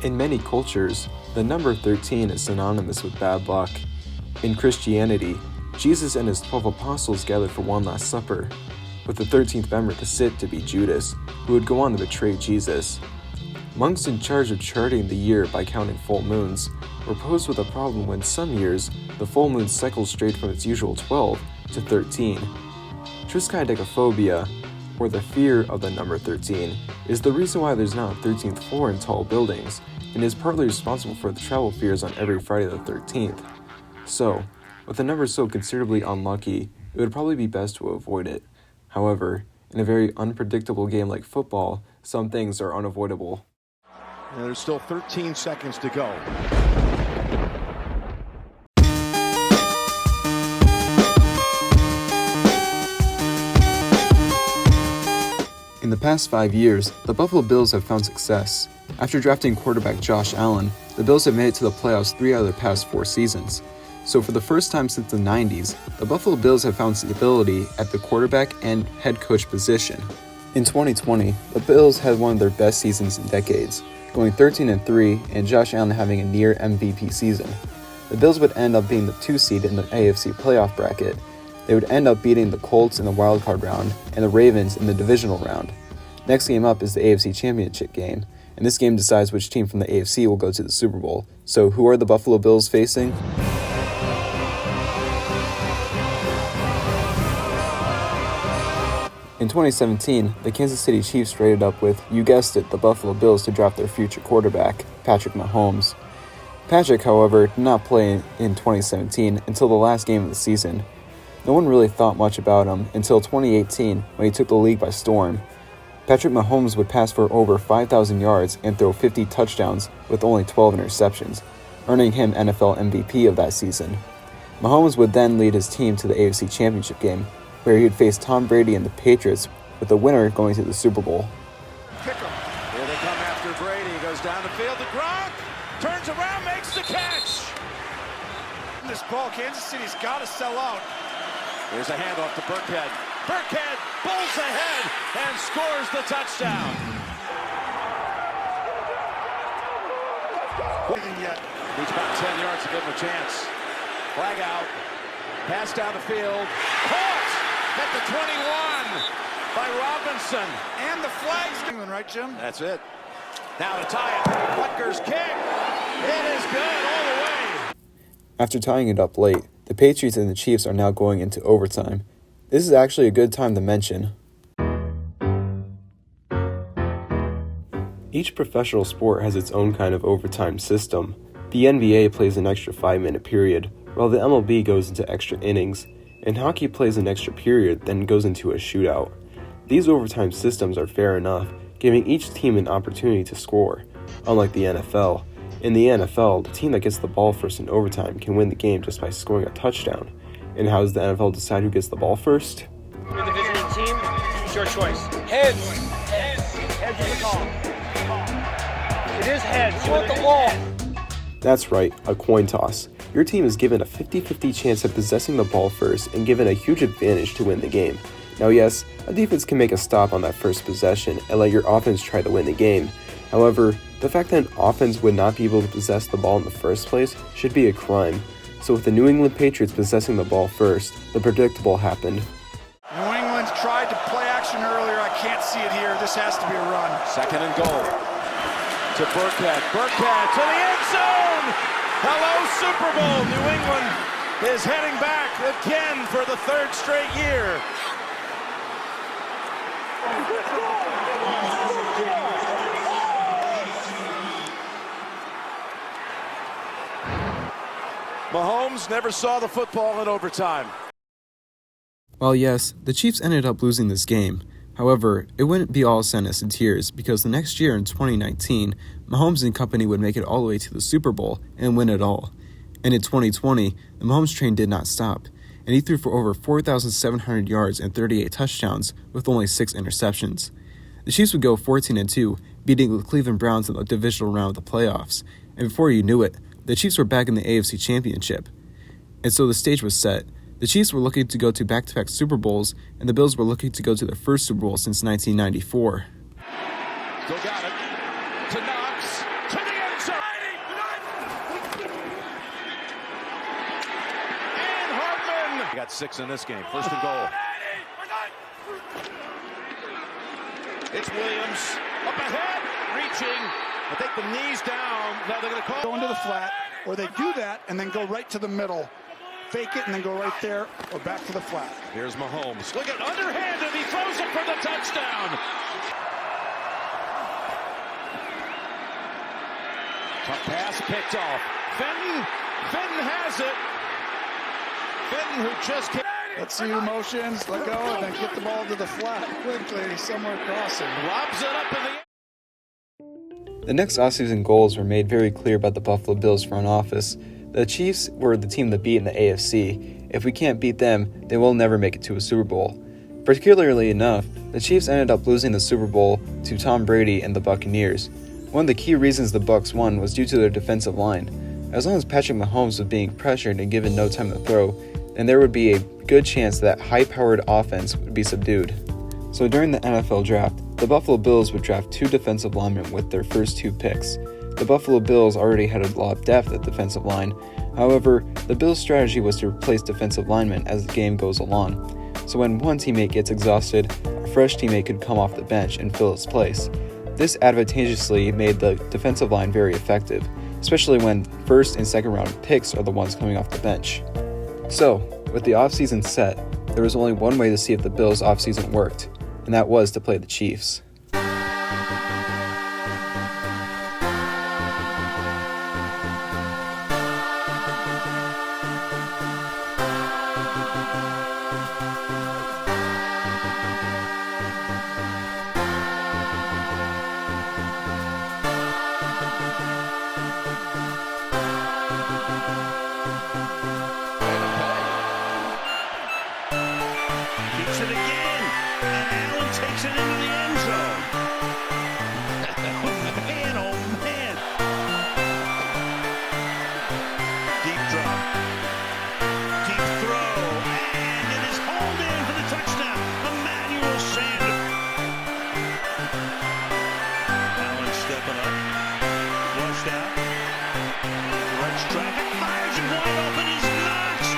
In many cultures, the number 13 is synonymous with bad luck. In Christianity, Jesus and his 12 apostles gathered for one last supper, with the 13th member to be Judas, who would go on to betray Jesus. Monks in charge of charting the year by counting full moons were posed with a problem when some years the full moon cycles straight from its usual 12 to 13. Triskaidekaphobia, or the fear of the number 13, is the reason why there's not a 13th floor in tall buildings, and is partly responsible for the travel fears on every Friday the 13th. So, with a number so considerably unlucky, it would probably be best to avoid it. However, in a very unpredictable game like football, some things are unavoidable. And there's still 13 seconds to go. In the past 5 years, the Buffalo Bills have found success. After drafting quarterback Josh Allen, the Bills have made it to the playoffs 3 out of their past 4 seasons. So for the first time since the 90s, the Buffalo Bills have found stability at the quarterback and head coach position. In 2020, the Bills had one of their best seasons in decades, going 13-3 and Josh Allen having a near MVP season. The Bills would end up being the 2 seed in the AFC playoff bracket. They would end up beating the Colts in the wildcard round and the Ravens in the divisional round. Next game up is the AFC Championship game, and this game decides which team from the AFC will go to the Super Bowl. So who are the Buffalo Bills facing? In 2017, the Kansas City Chiefs traded up with, you guessed it, the Buffalo Bills to draft their future quarterback, Patrick Mahomes. Patrick, however, did not play in 2017 until the last game of the season. No one really thought much about him until 2018 when he took the league by storm. Patrick Mahomes would pass for over 5,000 yards and throw 50 touchdowns with only 12 interceptions, earning him NFL MVP of that season. Mahomes would then lead his team to the AFC Championship game, where he would face Tom Brady and the Patriots, with the winner going to the Super Bowl. Kick him. Here they come after Brady. He goes down the field to Gronk. Turns around, makes the catch. This ball, Kansas City's got to sell out. Here's a handoff to Burkhead. Burkhead bowls ahead and scores the touchdown. Yet. Needs about 10 yards to give him a chance. Flag out. Pass down the field. Caught at the 21 by Robinson. And the flag's right, Jim? That's it. Now to tie it. Butker's kick. It is good all the way. After tying it up late, the Patriots and the Chiefs are now going into overtime. This is actually a good time to mention. Each professional sport has its own kind of overtime system. The NBA plays an extra 5-minute period, while the MLB goes into extra innings, and hockey plays an extra period, then goes into a shootout. These overtime systems are fair enough, giving each team an opportunity to score. Unlike the NFL, in the NFL, the team that gets the ball first in overtime can win the game just by scoring a touchdown. And how does the NFL decide who gets the ball first? You're the visiting team, it's your choice. Heads. Heads. Heads is the call. It is heads. You want the ball. That's right, a coin toss. Your team is given a 50-50 chance of possessing the ball first and given a huge advantage to win the game. Now yes, a defense can make a stop on that first possession and let your offense try to win the game. However, the fact that an offense would not be able to possess the ball in the first place should be a crime. So with the New England Patriots possessing the ball first, the predictable happened. New England's tried to play action earlier. I can't see it here. This has to be a run. 2nd and goal. To Burkhead. Burkhead to the end zone. Hello, Super Bowl. New England is heading back again for the 3rd straight year. Mahomes never saw the football in overtime. Well, yes, the Chiefs ended up losing this game. However, it wouldn't be all sadness and tears because the next year in 2019, Mahomes and company would make it all the way to the Super Bowl and win it all. And in 2020, the Mahomes train did not stop, and he threw for over 4,700 yards and 38 touchdowns with only 6 interceptions. The Chiefs would go 14-2, beating the Cleveland Browns in the divisional round of the playoffs, and before you knew it, the Chiefs were back in the AFC Championship. And so the stage was set. The Chiefs were looking to go to back-to-back Super Bowls, and the Bills were looking to go to their first Super Bowl since 1994. Still got it. To Knox. To the end 6 in this game. First and goal. It's Williams up ahead, reaching. I think the knee's down. Now they're going to call. Go into the flat, or they do that and then go right to the middle. Fake it and then go right there or back to the flat. Here's Mahomes. Look at underhanded. He throws it for the touchdown. Tough pass picked off. Fenton has it. Fenton, who just came. Let's see who motions, let go, and then get the ball to the flat quickly, somewhere crossing. Lobs it up in the. The next offseason goals were made very clear by the Buffalo Bills front office. The Chiefs were the team to beat in the AFC. If we can't beat them, they will never make it to a Super Bowl. Particularly enough, the Chiefs ended up losing the Super Bowl to Tom Brady and the Buccaneers. One of the key reasons the Bucs won was due to their defensive line. As long as Patrick Mahomes was being pressured and given no time to throw, then there would be a good chance that high-powered offense would be subdued. So during the NFL draft, the Buffalo Bills would draft 2 defensive linemen with their first 2 picks. The Buffalo Bills already had a lot of depth at defensive line. However, the Bills' strategy was to replace defensive linemen as the game goes along. So when one teammate gets exhausted, a fresh teammate could come off the bench and fill its place. This advantageously made the defensive line very effective, especially when first and second round picks are the ones coming off the bench. So, with the offseason set, there was only one way to see if the Bills' offseason worked, and that was to play the Chiefs. Keeps it again, and Allen takes it into the end zone. Man, oh man. Deep drop. Deep throw, and it is hauled in for the touchdown. Emmanuel Sanders. Allen stepping up. Flushed out. Directs traffic, fires it wide open. He's knocks,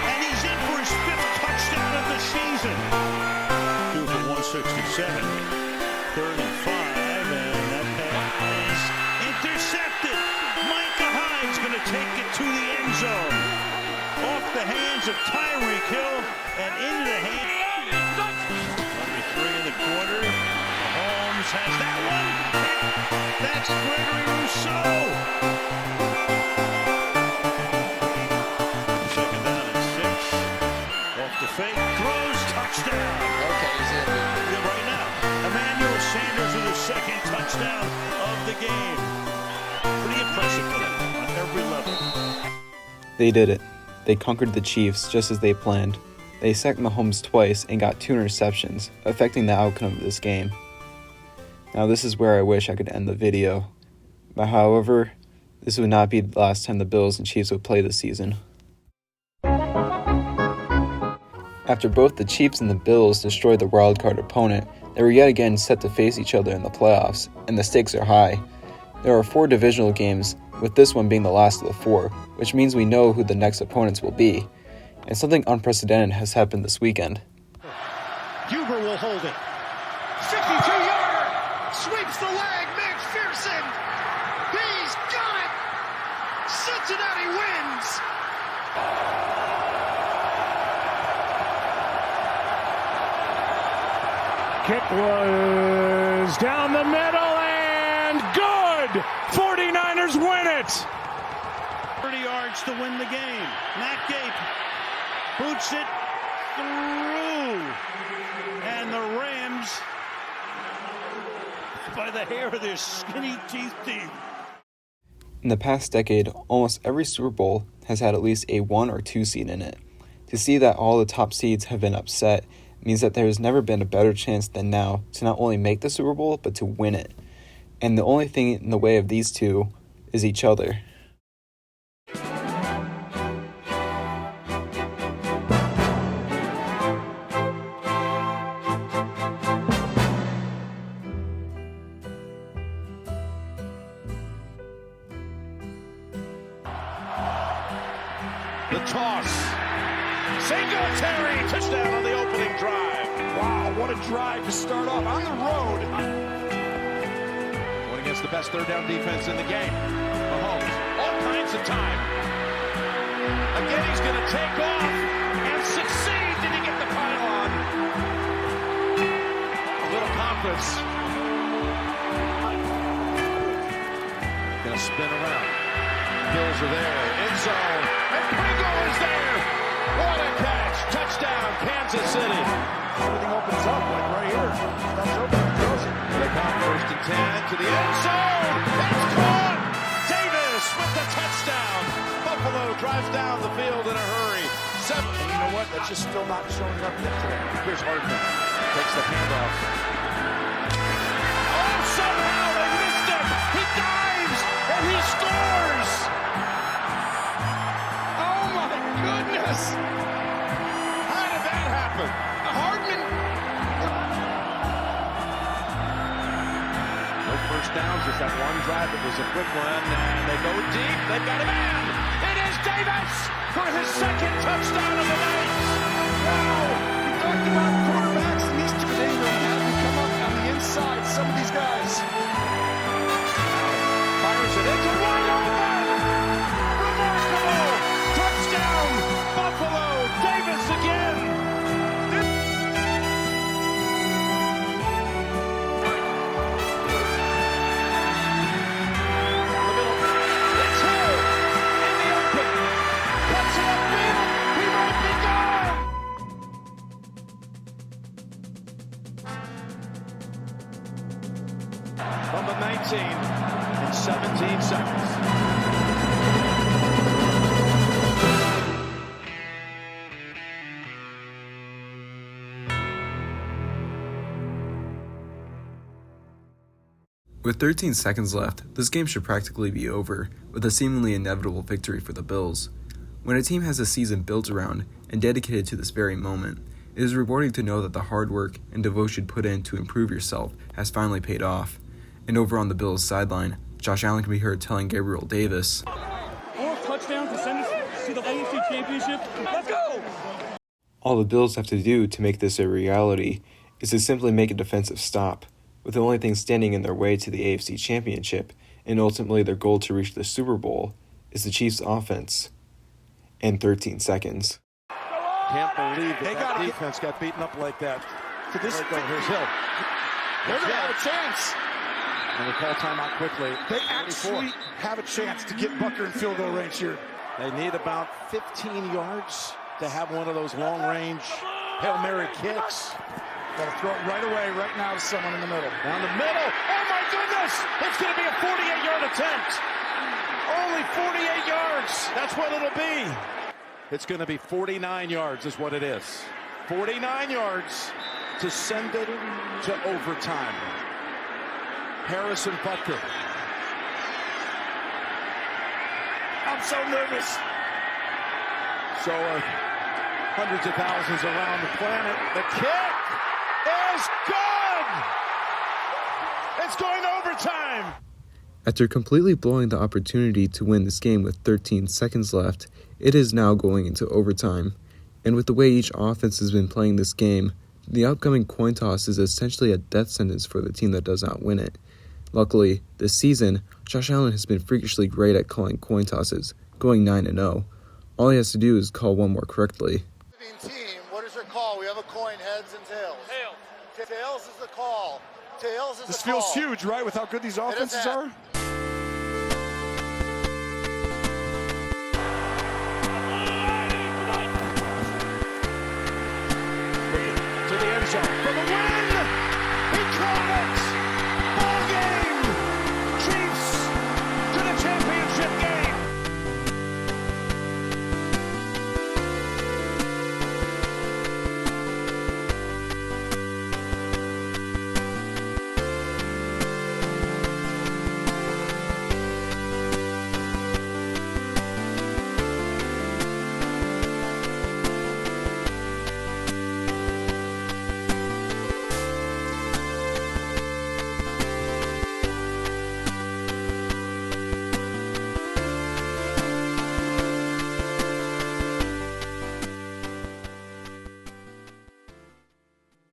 and he's in for his 5th touchdown of the season. 2 for 167. 3rd and 5, and that pass is intercepted. Micah Hyde's going to take it to the end zone. Off the hands of Tyreek Hill and into the hand. Under 3 in the quarter. Holmes has that one. That's Gregory Rousseau. Second down and 6. Off the fake, throws, touchdown. Okay, he's in. Yeah, right now, Emmanuel Sanders with his 2nd touchdown of the game. Pretty impressive for them on every level. They did it. They conquered the Chiefs just as they planned. They sacked Mahomes twice and got 2 interceptions, affecting the outcome of this game. Now this is where I wish I could end the video. But however, this would not be the last time the Bills and Chiefs would play this season. After both the Chiefs and the Bills destroyed the wildcard opponent, they were yet again set to face each other in the playoffs, and the stakes are high. There are 4 divisional games, with this one being the last of the 4, which means we know who the next opponents will be. And something unprecedented has happened this weekend. Huber will hold it. 52-yarder! Sweeps the leg, McPherson! He's got it! Cincinnati wins! Kick was down the middle and good! 49ers win it! 30 yards to win the game. Matt Gape boots it through. And the Rams, by the hair of their skinny teeth. In the past decade, almost every Super Bowl has had at least a 1 or 2 seed in it. To see that all the top seeds have been upset means that there has never been a better chance than now to not only make the Super Bowl, but to win it. And the only thing in the way of these two is each other. The toss. Singletary, touchdown on the opening drive. Wow, what a drive to start off on the road. Going against the best third down defense in the game. Mahomes, all kinds of time. Again, he's going to take off and succeed. Did he get the pylon? A little confidence. Going to spin around. Bills are there. End zone. And Pringle is there. What a catch. Touchdown, Kansas City. Everything opens up, like right here. Stuff's open, throws it. They come first and 10 to the end zone. It's caught. Davis with the touchdown. Buffalo drives down the field in a hurry. And you know what? That's just still not showing up yet today. Here's Hardman. Takes the handoff. Oh, somehow they missed him. He dives and he scores. Oh my goodness! How did that happen? Hardman. No first downs, just that one drive. It was a quick one, and they go deep. They've got a man. It is Davis for his second touchdown of the night. Wow! We talked about quarterbacks in these two days and have them come up on the inside. Some of these guys. Fires it into wide open. Remarkable touchdown, Buffalo. Davis again. From the 19 in 17 seconds. With 13 seconds left, this game should practically be over, with a seemingly inevitable victory for the Bills. When a team has a season built around and dedicated to this very moment, it is rewarding to know that the hard work and devotion put in to improve yourself has finally paid off. And over on the Bills' sideline, Josh Allen can be heard telling Gabriel Davis, 4 touchdowns to send us to the AFC Championship. Let's go! all the Bills have to do to make this a reality is to simply make a defensive stop, with the only thing standing in their way to the AFC Championship, and ultimately their goal to reach the Super Bowl, is the Chiefs' offense. And 13 seconds. Can't believe that defense got beaten up like that. To this Here's Hill. they're going to have a chance. And we call timeout quickly. They actually have a chance to get Bucker in field goal range here. They need about 15 yards to have one of those long-range Hail Mary kicks. Got to throw it right away, right now to someone in the middle. Down the middle. Oh, my goodness! It's going to be a 48-yard attempt. Only 48 yards. That's what it'll be. It's going to be 49 yards is what it is. 49 yards to send it to overtime. Harrison Butker. I'm so nervous. So are hundreds of thousands around the planet. The kick is good! It's going to overtime! After completely blowing the opportunity to win this game with 13 seconds left, it is now going into overtime. And with the way each offense has been playing this game, the upcoming coin toss is essentially a death sentence for the team that does not win it. Luckily, this season, Josh Allen has been freakishly great at calling coin tosses, going 9-0. All he has to do is call one more correctly. Team, what is your call? We have a coin, heads and tails. Tails is the call. Tails is This the call. feels huge, right, with how good these offenses are?